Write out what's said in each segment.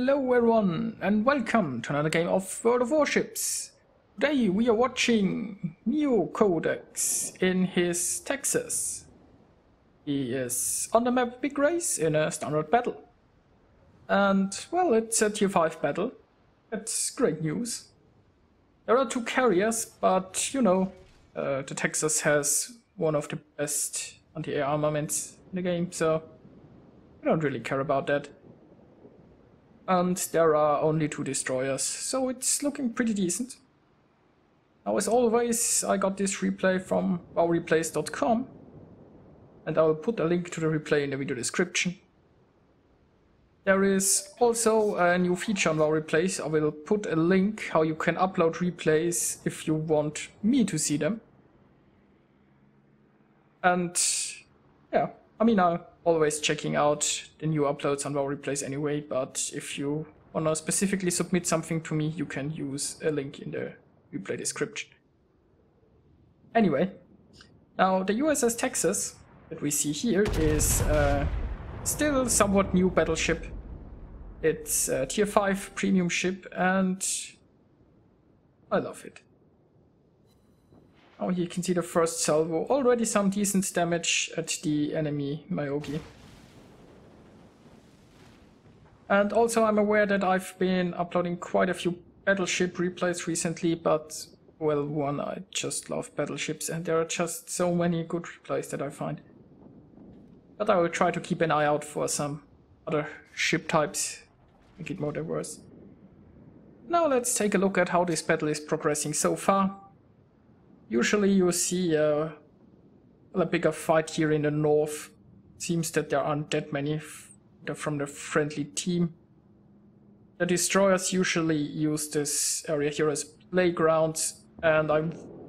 Hello everyone and welcome to another game of World of Warships. Today we are watching Neocodex in his Texas. He is on the map Big Race in a standard battle. And well, it's a tier 5 battle. That's great news. There are two carriers, but you know, the Texas has one of the best anti-air armaments in the game, so I don't really care about that. And there are only 2 destroyers, so it's looking pretty decent. Now, as always, I got this replay from wowreplays.com, and I will put a link to the replay in the video description. There is also a new feature on WowReplays. I will put a link how you can upload replays if you want me to see them. And yeah, I mean, I'm always checking out the new uploads on WowReplays anyway, but if you want to specifically submit something to me, you can use a link in the replay description. Anyway, now the USS Texas that we see here is still a somewhat new battleship. It's a tier 5 premium ship and I love it. Oh, here you can see the first salvo. Already some decent damage at the enemy Myogi. And also I'm aware that I've been uploading quite a few battleship replays recently, but well, one, I just love battleships and there are just so many good replays that I find. But I will try to keep an eye out for some other ship types, make it more diverse. Now let's take a look at how this battle is progressing so far. Usually you see a bigger fight here in the north. It seems that there aren't that many from the friendly team. The destroyers usually use this area here as playgrounds, and I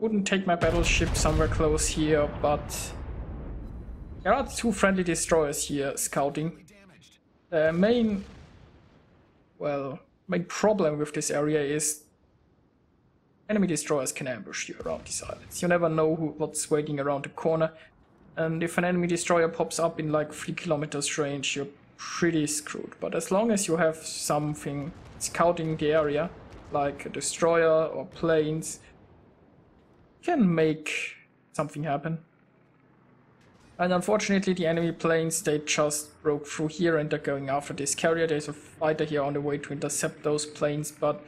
wouldn't take my battleship somewhere close here, but there are 2 friendly destroyers here scouting. The main problem with this area is enemy destroyers can ambush you around these islands. You never know what's waiting around the corner, and if an enemy destroyer pops up in like 3 kilometers range, you're pretty screwed. But as long as you have something scouting the area, like a destroyer or planes, you can make something happen. And unfortunately the enemy planes, they just broke through here and they're going after this carrier. There's a fighter here on the way to intercept those planes, but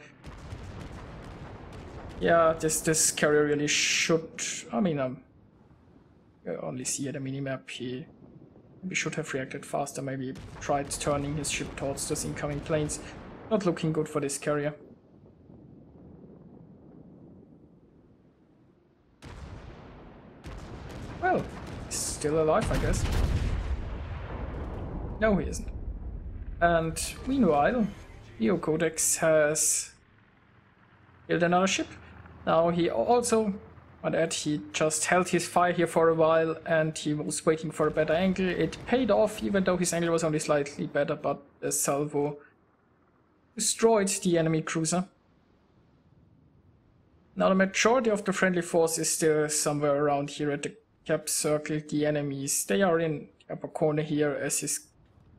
yeah, this carrier really should, I mean, you only see at the minimap, he maybe should have reacted faster, maybe tried turning his ship towards those incoming planes. Not looking good for this carrier. Well, he's still alive, I guess. No, he isn't. And meanwhile, Neocodex has built another ship. Now he also, he just held his fire here for a while and he was waiting for a better angle. It paid off, even though his angle was only slightly better, but the salvo destroyed the enemy cruiser. Now the majority of the friendly force is still somewhere around here at the cap circle. The enemies, they are in the upper corner here, as is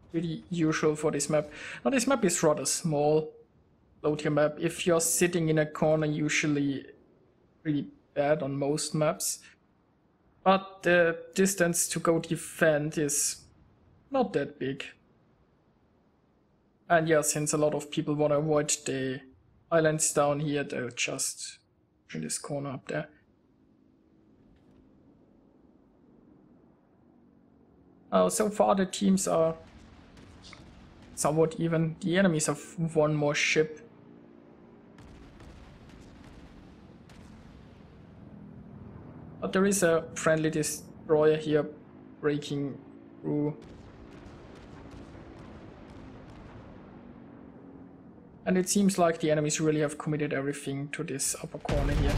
pretty usual for this map. Now this map is rather small. Load your map. If you're sitting in a corner, usually pretty bad on most maps, but the distance to go defend is not that big. And yeah, since a lot of people want to avoid the islands down here, they'll just in this corner up there. So far the teams are somewhat even. The enemies have 1 more ship. But there is a friendly destroyer here breaking through. And it seems like the enemies really have committed everything to this upper corner here.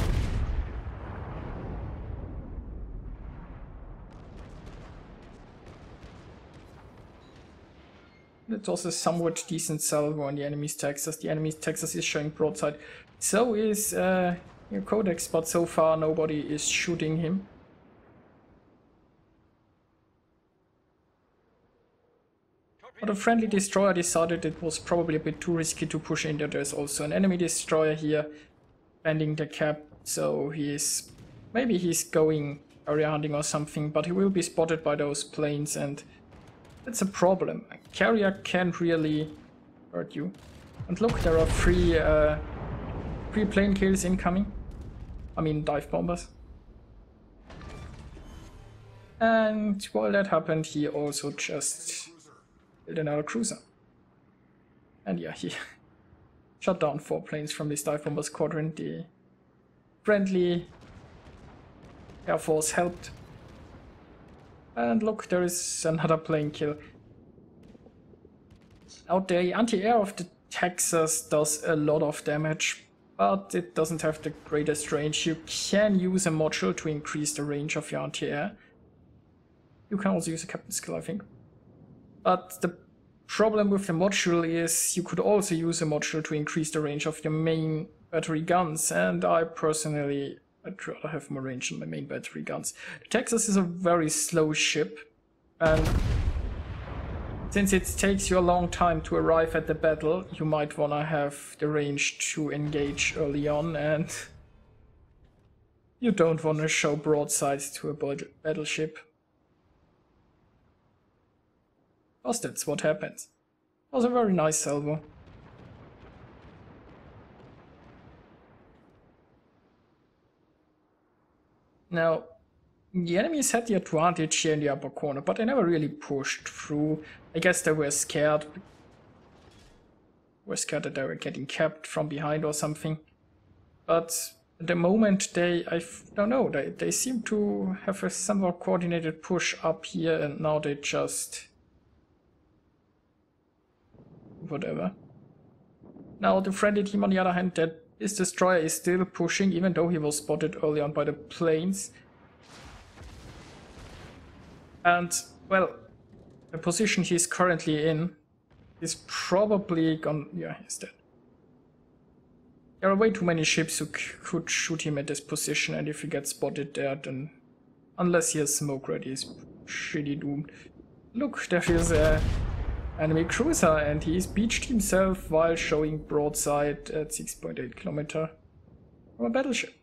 It's also somewhat decent salvo on the enemy's Texas. The enemy's Texas is showing broadside. So is Neocodex, but so far nobody is shooting him. But a friendly destroyer decided it was probably a bit too risky to push in there. There's also an enemy destroyer here bending the cap, so maybe he's going area hunting or something, but he will be spotted by those planes, and that's a problem. A carrier can't really hurt you. And look, there are three plane kills incoming. I mean dive bombers. And while that happened, he also just built another cruiser. And yeah, he shot down 4 planes from this dive bomber squadron. The friendly Air Force helped. And look, there is another plane kill. Now the anti-air of the Texas does a lot of damage, but it doesn't have the greatest range. You can use a module to increase the range of your anti-air. You can also use a captain skill, I think. But the problem with the module is you could also use a module to increase the range of your main battery guns, and I'd rather have more range on my main battery guns. The Texas is a very slow ship, and since it takes you a long time to arrive at the battle, you might want to have the range to engage early on, and you don't want to show broadsides to a battleship. Because that's what happens. It was a very nice salvo. Now, the enemies had the advantage here in the upper corner, but they never really pushed through. I guess they were scared. That they were getting capped from behind or something. But at the moment I don't know, they seem to have a somewhat coordinated push up here, and now they just... whatever. Now the friendly team on the other hand, this destroyer is still pushing, even though he was spotted early on by the planes. And, well, the position he's currently in is probably gone... yeah, he's dead. There are way too many ships who could shoot him at this position, and if he gets spotted there, then... unless he has smoke ready, he's pretty doomed. Look, there is a enemy cruiser, and he's beached himself while showing broadside at 6.8 kilometers from a battleship.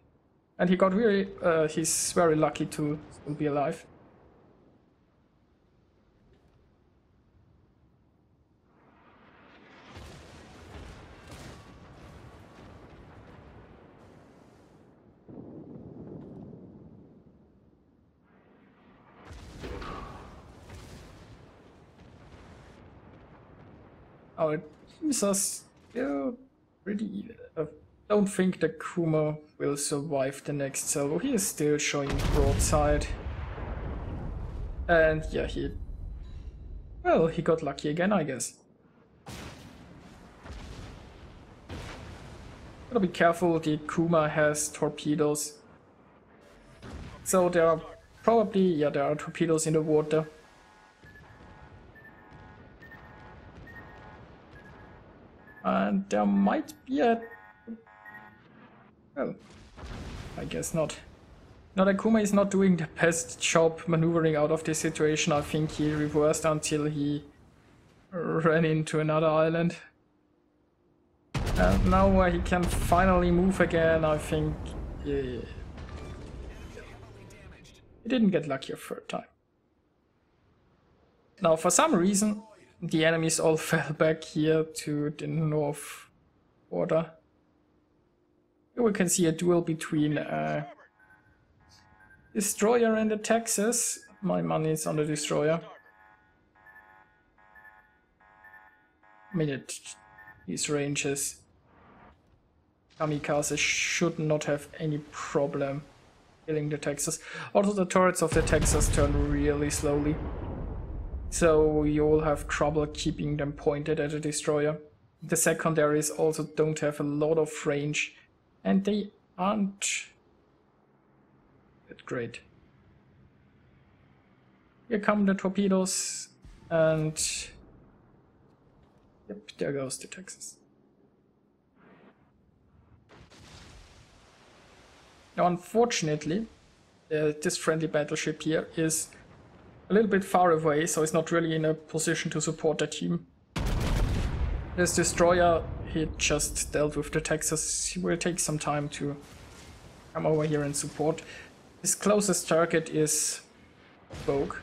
And he got really... he's very lucky to still be alive. Our teams are still pretty... don't think the Kuma will survive the next salvo. He is still showing broadside. And yeah, he got lucky again, I guess. Gotta be careful, the Kuma has torpedoes. So there are probably, yeah, there are torpedoes in the water. And there might be a... well, I guess not. Now the Kuma is not doing the best job maneuvering out of this situation. I think he reversed until he ran into another island. And now he can finally move again. I think he didn't get lucky a third time. Now for some reason the enemies all fell back here to the north border. Here we can see a duel between destroyer and the Texas. My money is on the destroyer. I mean, these ranges. Kamikaze should not have any problem killing the Texas. Also, the turrets of the Texas turn really slowly, so you'll have trouble keeping them pointed at a destroyer. The secondaries also don't have a lot of range, and they aren't that great. Here come the torpedoes, and yep, there goes the Texas. Now unfortunately, this friendly battleship here is a little bit far away, so he's not really in a position to support the team. This destroyer, he just dealt with the Texas. He will take some time to come over here and support. His closest target is Vogue.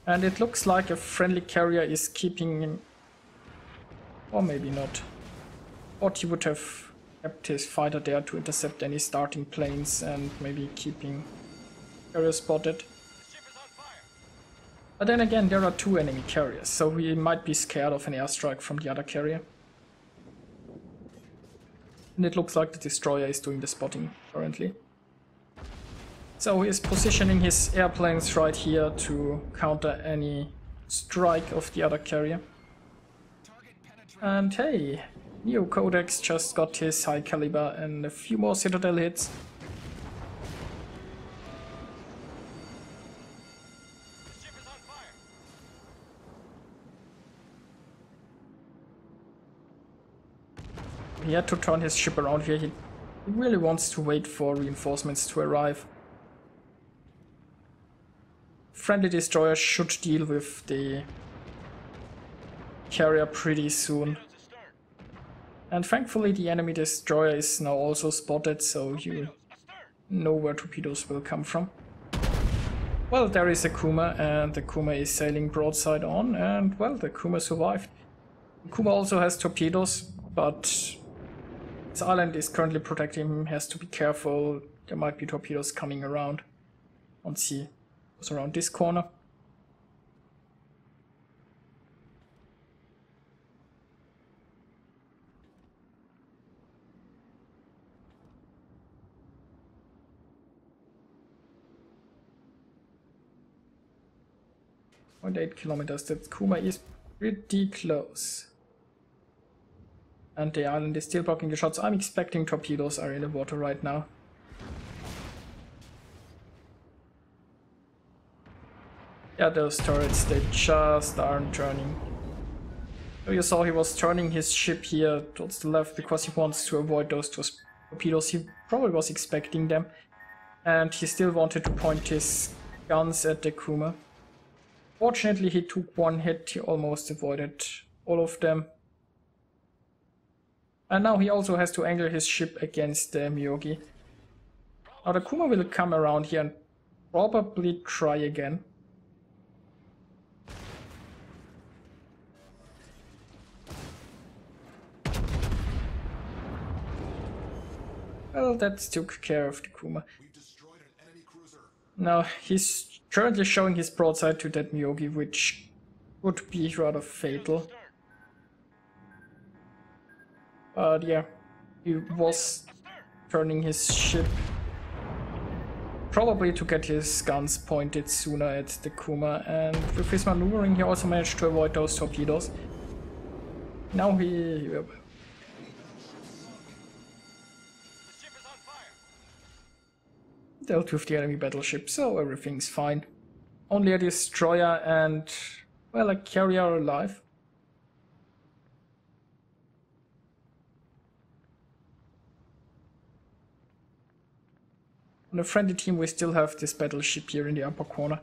And it looks like a friendly carrier is keeping him, or maybe not. Thought he would have kept his fighter there to intercept any starting planes and maybe keeping carrier spotted. But then again, there are 2 enemy carriers, so he might be scared of an airstrike from the other carrier. And it looks like the destroyer is doing the spotting currently. So he is positioning his airplanes right here to counter any strike of the other carrier. And hey, Neocodex just got his high caliber and a few more Citadel hits. He had to turn his ship around here. He really wants to wait for reinforcements to arrive. Friendly destroyer should deal with the carrier pretty soon. And thankfully the enemy destroyer is now also spotted, so you know where torpedoes will come from. Well, there is a Kuma, and the Kuma is sailing broadside on, and well, the Kuma survived. The Kuma also has torpedoes, but this island is currently protecting him, has to be careful. There might be torpedoes coming around once he goes around this corner. .8 kilometers. The Kuma is pretty close. And the island is still blocking the shots. I'm expecting torpedoes are in the water right now. Yeah, those turrets, they just aren't turning. So you saw he was turning his ship here towards the left because he wants to avoid those torpedoes. He probably was expecting them. And he still wanted to point his guns at the Kuma. Fortunately, he took one hit. He almost avoided all of them. And now he also has to angle his ship against the Myogi. Now the Kuma will come around here and probably try again. Well, that took care of the Kuma. Now he's currently showing his broadside to that Myogi, which would be rather fatal. But yeah, he was turning his ship probably to get his guns pointed sooner at the Kuma, and with his maneuvering he also managed to avoid those torpedoes. Now he dealt with the enemy battleship, so everything's fine. Only a destroyer and, well, a carrier alive. On the friendly team we still have this battleship here in the upper corner.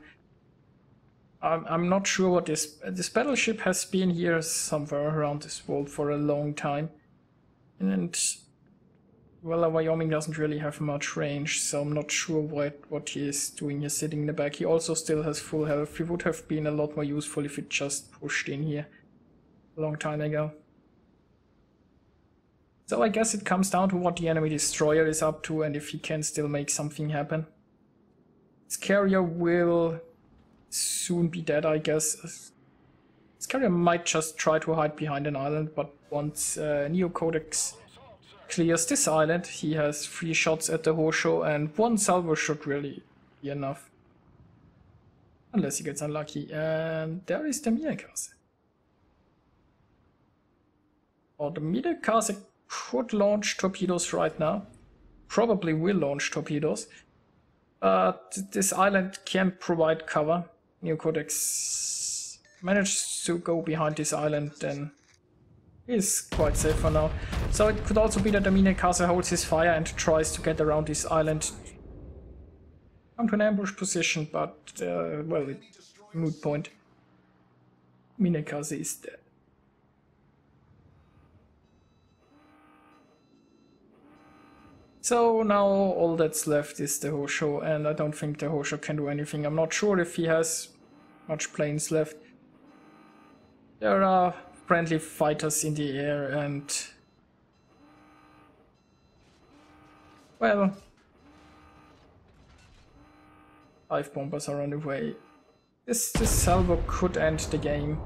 I'm not sure what this battleship has been here somewhere around this world for a long time. And well, Wyoming doesn't really have much range, so I'm not sure what he is doing here sitting in the back. He also still has full health. He would have been a lot more useful if it just pushed in here a long time ago. So I guess it comes down to what the enemy destroyer is up to and if he can still make something happen. This carrier will soon be dead, I guess. This carrier might just try to hide behind an island, but once Neocodex clears this island, he has 3 shots at the Hosho, and 1 salvo should really be enough. Unless he gets unlucky. And there is the Midekase. Or the Midekase could launch torpedoes right now. Probably will launch torpedoes. But this island can provide cover. Neocodex managed to go behind this island, then he's quite safe for now. So it could also be that the Midekase holds his fire and tries to get around this island come to an ambush position, but, well, moot point. Minekaze is dead. So now all that's left is the Hosho, and I don't think the Hosho can do anything. I'm not sure if he has much planes left. There are friendly fighters in the air and... well... 5 bombers are on the way. This salvo could end the game.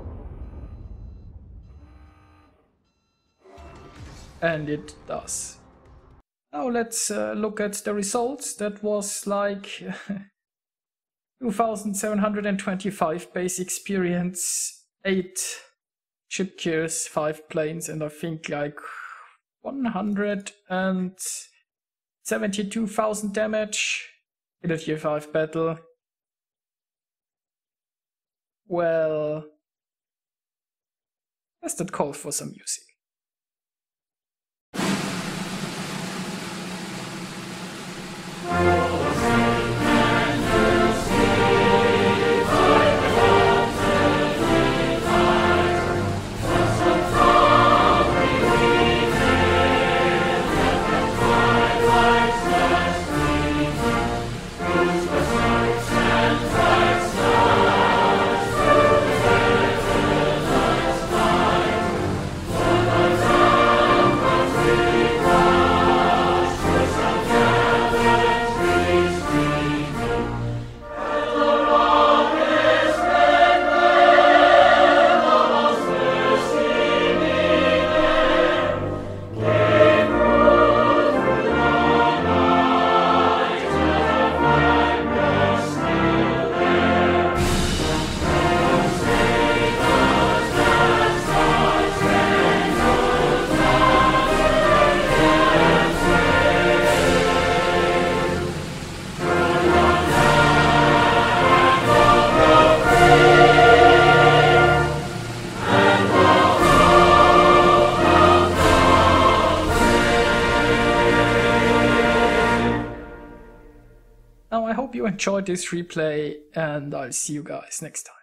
And it does. Now let's look at the results. That was like 2,725 base experience, 8 ship cures, 5 planes, and I think like 172,000 damage in a tier 5 battle. Well, does that call for some music? Now I hope you enjoyed this replay, and I'll see you guys next time.